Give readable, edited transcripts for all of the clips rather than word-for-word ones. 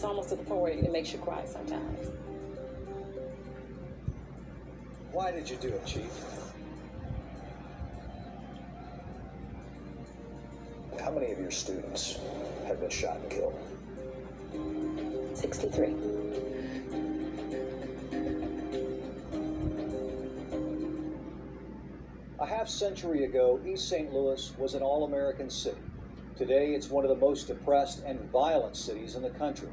it's almost to the point where it makes you cry sometimes. Why did you do it, Chief? How many of your students have been shot and killed? 63. A half-century ago, East St. Louis was an all-American city. Today, it's one of the most depressed and violent cities in the country.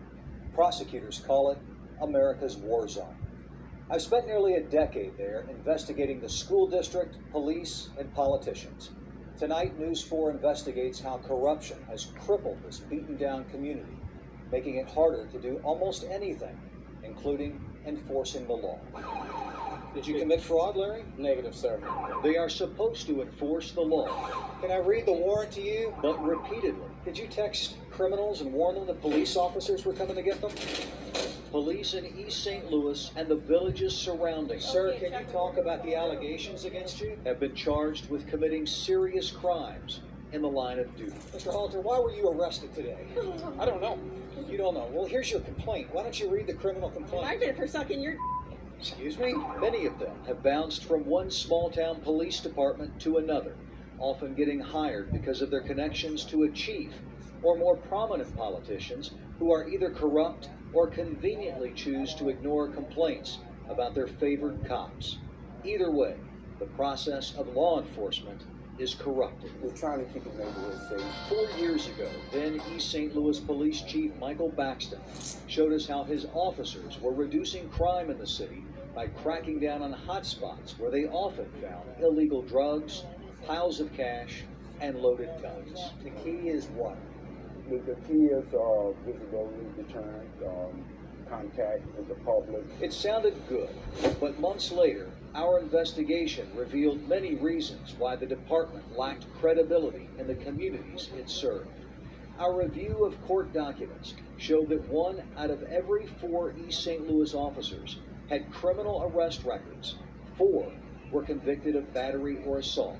Prosecutors call it America's war zone. I've spent nearly a decade there investigating the school district, police, and politicians. Tonight, News 4 investigates how corruption has crippled this beaten-down community, making it harder to do almost anything, including enforcing the law. Did you commit fraud, Larry? Negative, sir. They are supposed to enforce the law. Can I read the warrant to you? But repeatedly. Did you text criminals and warn them that police officers were coming to get them? Police in East St. Louis and the villages surrounding. Sir, can you talk about the allegations against you? Have been charged with committing serious crimes in the line of duty. Mr. Halter, why were you arrested today? I don't know. You don't know. Well, here's your complaint. Why don't you read the criminal complaint? I did it for sucking your. Excuse me? Many of them have bounced from one small-town police department to another, often getting hired because of their connections to a chief or more prominent politicians who are either corrupt or conveniently choose to ignore complaints about their favored cops. Either way, the process of law enforcement is corrupted. We're trying to keep the neighborhood safe. 4 years ago, then East St. Louis Police Chief Michael Baxton showed us how his officers were reducing crime in the city by cracking down on hotspots where they often found illegal drugs, piles of cash, and loaded guns. The key is what? The key is visibility, deterrent, contact with the public. It sounded good, but months later, our investigation revealed many reasons why the department lacked credibility in the communities it served. Our review of court documents showed that 1 out of every 4 East St. Louis officers had criminal arrest records. 4 were convicted of battery or assault.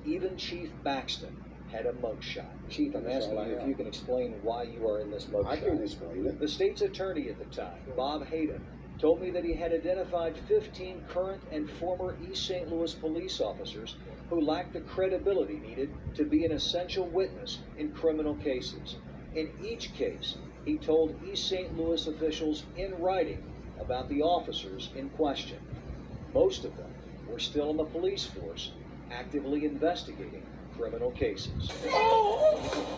Even Chief Baxton had a mugshot. Chief, I'm asking you if you can explain why you are in this mugshot. I can explain it. The state's attorney at the time, Bob Hayden, told me that he had identified 15 current and former East St. Louis police officers who lacked the credibility needed to be an essential witness in criminal cases. In each case, he told East St. Louis officials in writing about the officers in question. Most of them were still in the police force, actively investigating criminal cases.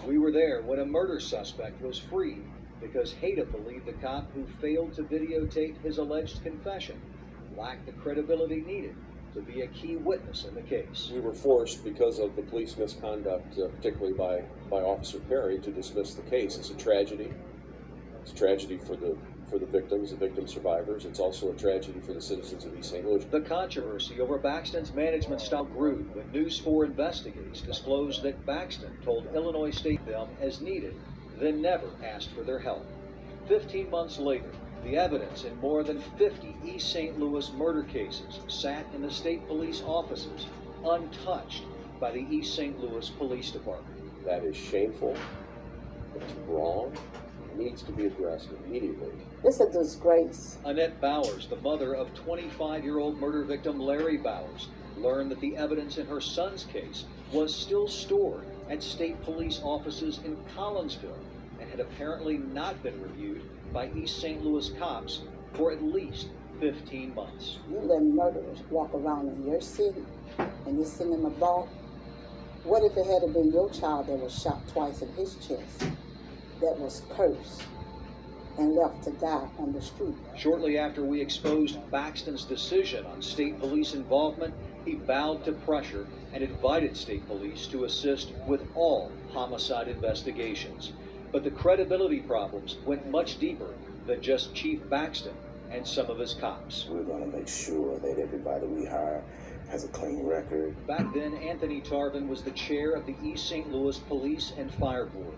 We were there when a murder suspect was freed because Hayden believed the cop who failed to videotape his alleged confession lacked the credibility needed to be a key witness in the case. We were forced, because of the police misconduct, particularly by Officer Perry, to dismiss the case. It's a tragedy. It's a tragedy for the victims, the victim survivors. It's also a tragedy for the citizens of East St. Louis. The controversy over Baxton's management style grew when News 4 Investigates disclosed that Baxton told Illinois State them as needed, then never asked for their help. 15 months later, the evidence in more than 50 East St. Louis murder cases sat in the state police offices, untouched by the East St. Louis Police Department. That is shameful. It's wrong. It needs to be addressed immediately. It's a disgrace. Annette Bowers, the mother of 25-year-old murder victim Larry Bowers, learned that the evidence in her son's case was still stored at state police offices in Collinsville and had apparently not been reviewed by East St. Louis cops for at least 15 months. You let murderers walk around in your city and you send them a vault. What if it had been your child that was shot twice in his chest, that was cursed and left to die on the street? Shortly after we exposed Baxton's decision on state police involvement, he bowed to pressure and invited state police to assist with all homicide investigations. But the credibility problems went much deeper than just Chief Baxton and some of his cops. We're going to make sure that everybody we hire has a clean record. Back then, Anthony Tarvin was the chair of the East St. Louis Police and Fire Board.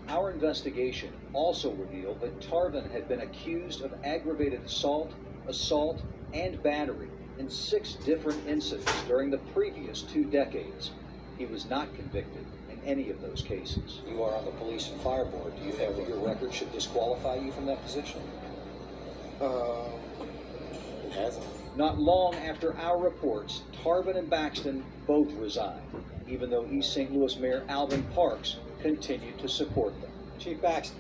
Our investigation also revealed that Tarvin had been accused of aggravated assault, and battery in 6 different incidents during the previous 2 decades. He was not convicted in any of those cases. You are on the police and fire board. Do you think that your record should disqualify you from that position? It hasn't. Not long after our reports, Tarvin and Baxton both resigned, even though East St. Louis Mayor Alvin Parks continued to support them. Chief Baxton.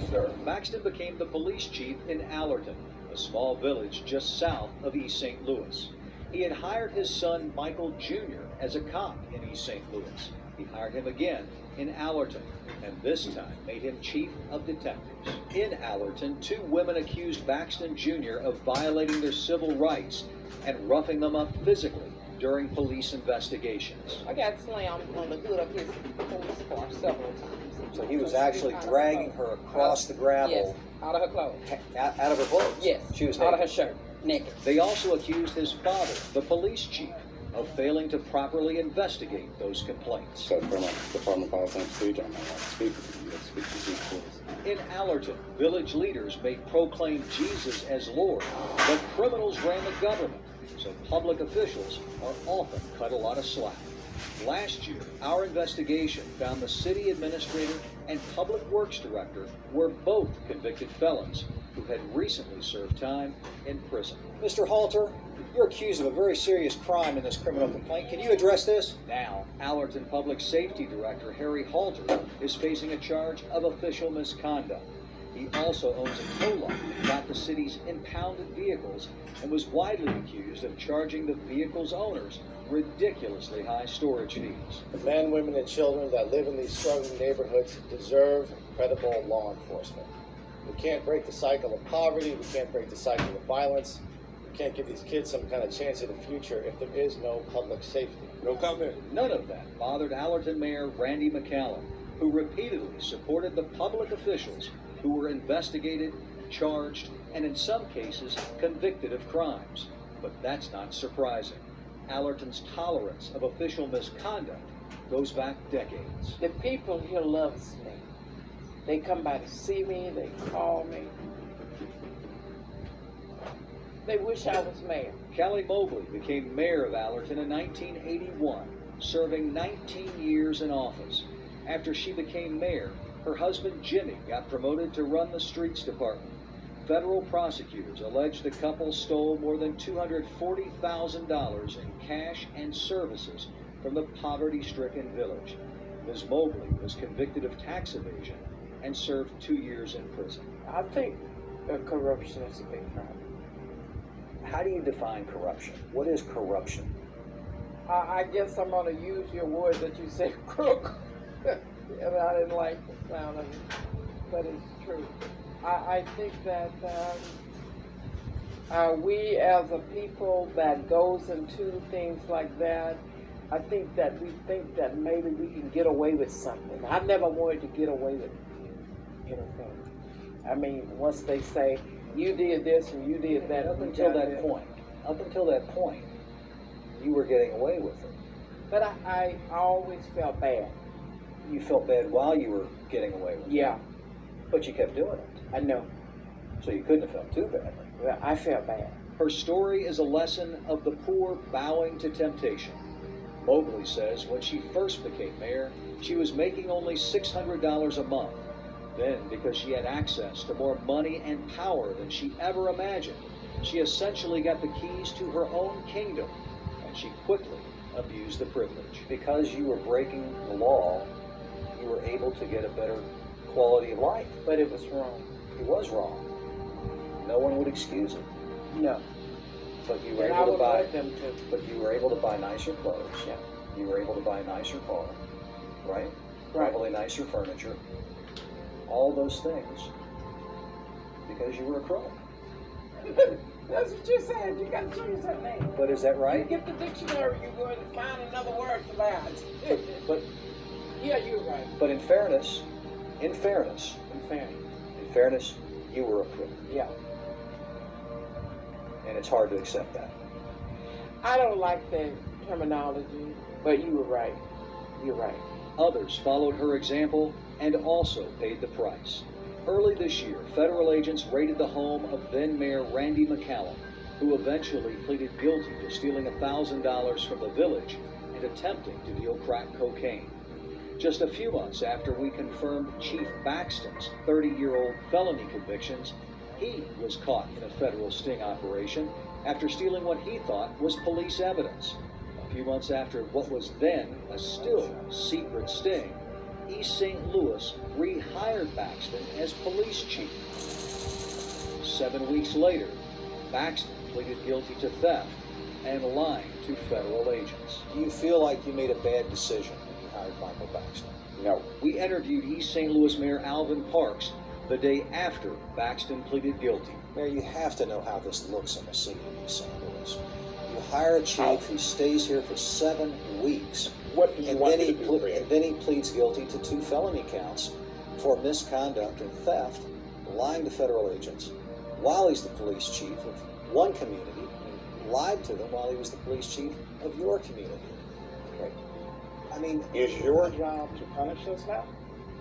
Yes, sir. Baxton became the police chief in Allerton, a small village just south of East St. Louis. He had hired his son Michael Jr. as a cop in East St. Louis. He hired him again in Allerton, and this time made him chief of detectives. In Allerton, 2 women accused Baxton Jr. of violating their civil rights and roughing them up physically during police investigations. I got slammed on the hood of his police car several times. So he was actually dragging her across the gravel. Yes, out of her clothes. Out of her clothes? Yes, She was out of her naked. shirt, naked. They also accused his father, the police chief, of failing to properly investigate those complaints. So from a Department of Policy and Procedure, I'm not allowed to speak with you. You have to speak to the chief, please. In Allerton, village leaders may proclaim Jesus as Lord, but criminals ran the government, so public officials are often cut a lot of slack. Last year, our investigation found the city administrator and public works director were both convicted felons who had recently served time in prison. Mr. Halter, you're accused of a very serious crime in this criminal complaint. Can you address this? Now, Allerton Public Safety Director Harry Halter is facing a charge of official misconduct. He also owns a tow lot that got the city's impounded vehicles and was widely accused of charging the vehicle's owners ridiculously high storage fees. The men, women, and children that live in these struggling neighborhoods deserve credible law enforcement. We can't break the cycle of poverty. We can't break the cycle of violence. We can't give these kids some kind of chance at a future if there is no public safety. No comment. None of that bothered Allerton Mayor Randy McCallum, who repeatedly supported the public officials who were investigated, charged, and in some cases convicted of crimes. But that's not surprising. Allerton's tolerance of official misconduct goes back decades. The people here loves me. They come by to see me, they call me. They wish I was mayor. Callie Mobley became mayor of Allerton in 1981, serving 19 years in office. After she became mayor, her husband Jimmy got promoted to run the streets department. Federal prosecutors allege the couple stole more than $240,000 in cash and services from the poverty-stricken village. Ms. Mobley was convicted of tax evasion and served 2 years in prison. I think corruption is a big problem. How do you define corruption? What is corruption? I guess I'm going to use your word that you said, crook. And I didn't like the sound of it, but it's true. I think that we as a people that goes into things like that, I think that we think that maybe we can get away with something. I never wanted to get away with anything. I mean, once they say, you did this and you did that. Up until that point, you were getting away with it. But I always felt bad. You felt bad while you were getting away with it. Yeah, But you kept doing it. I know. So you couldn't have felt too badly. Well, I felt bad. Her story is a lesson of the poor bowing to temptation. Mobley says when she first became mayor, she was making only $600 a month. Then, because she had access to more money and power than she ever imagined, she essentially got the keys to her own kingdom, and she quickly abused the privilege. Because you were breaking the law, you were able to get a better quality of life. But it was wrong. It was wrong. No one would excuse it. No. But you were And I able would to buy. want them to. But you were able to buy nicer clothes. Yeah. You were able to buy a nicer car, right? Right. Probably nicer furniture. All those things because you were a crook. That's what you said. You got to change that name. But is that You right? get the dictionary, you're going to find another word for that. But Yeah, you're right. but in fairness, In fairness. you were a crook, Yeah. and it's hard to accept that. I don't like the terminology, but you were right. You're right. Others followed her example and also paid the price. Early this year, federal agents raided the home of then-Mayor Randy McCallum, who eventually pleaded guilty to stealing $1,000 from the village and attempting to deal crack cocaine. Just a few months after we confirmed Chief Baxton's 30-year-old felony convictions, he was caught in a federal sting operation after stealing what he thought was police evidence. A few months after what was then a still secret sting, East St. Louis rehired Baxton as police chief. 7 weeks later, Baxton pleaded guilty to theft and lying to federal agents. Do you feel like you made a bad decision when you hired Michael Baxton? No. We interviewed East St. Louis Mayor Alvin Parks the day after Baxton pleaded guilty. Mayor, you have to know how this looks in the city of East St. Louis. You hire a chief who stays here for 7 weeks, What do you and want then me he to do, Fred? and then he pleads guilty to 2 felony counts for misconduct and theft, lying to federal agents, while he's the police chief of one community, and lied to them while he was the police chief of your community. Okay. I mean, Is your job to punish us now?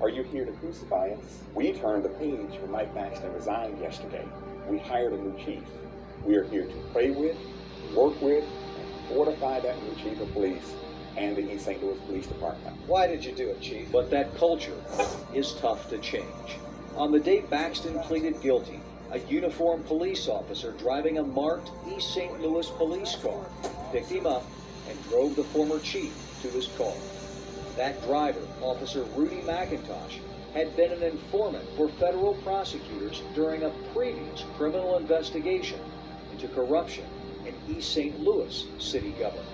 Are you here to crucify us? We turned the page when Mike Baxton resigned yesterday. We hired a new chief. We are here to pray with, work with, and fortify that new chief of police and the East St. Louis Police Department. why did you do it, Chief? But that culture is tough to change. On the day Baxton pleaded guilty, a uniformed police officer driving a marked East St. Louis police car picked him up and drove the former chief to his car. That driver, Officer Rudy McIntosh, had been an informant for federal prosecutors during a previous criminal investigation into corruption in East St. Louis city government.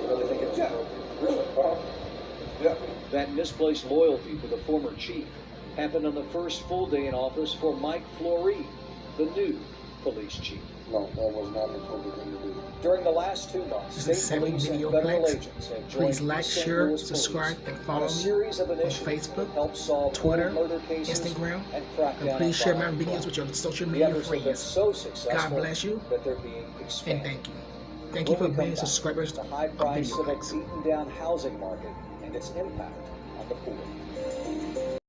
Really think it's That misplaced loyalty for the former chief happened on the first full day in office for Mike Flory, the new police chief. No, that was not intended to do. During the last 2 months, This is state Sammy police and Video federal Plex. agents have joined Please like, East St. share, Louis subscribe, police and on follow a me series of on initiatives Facebook, to help solve Twitter, murder cases Instagram, and crack and down please on share my violent videos crime. with your social The media efforts have been friends. so successful God bless you, that they're being and expanded. thank you. Thank you for When we come being back, subscribers the of high-priced Video civic Plex. beaten down housing market and its impact on the poor.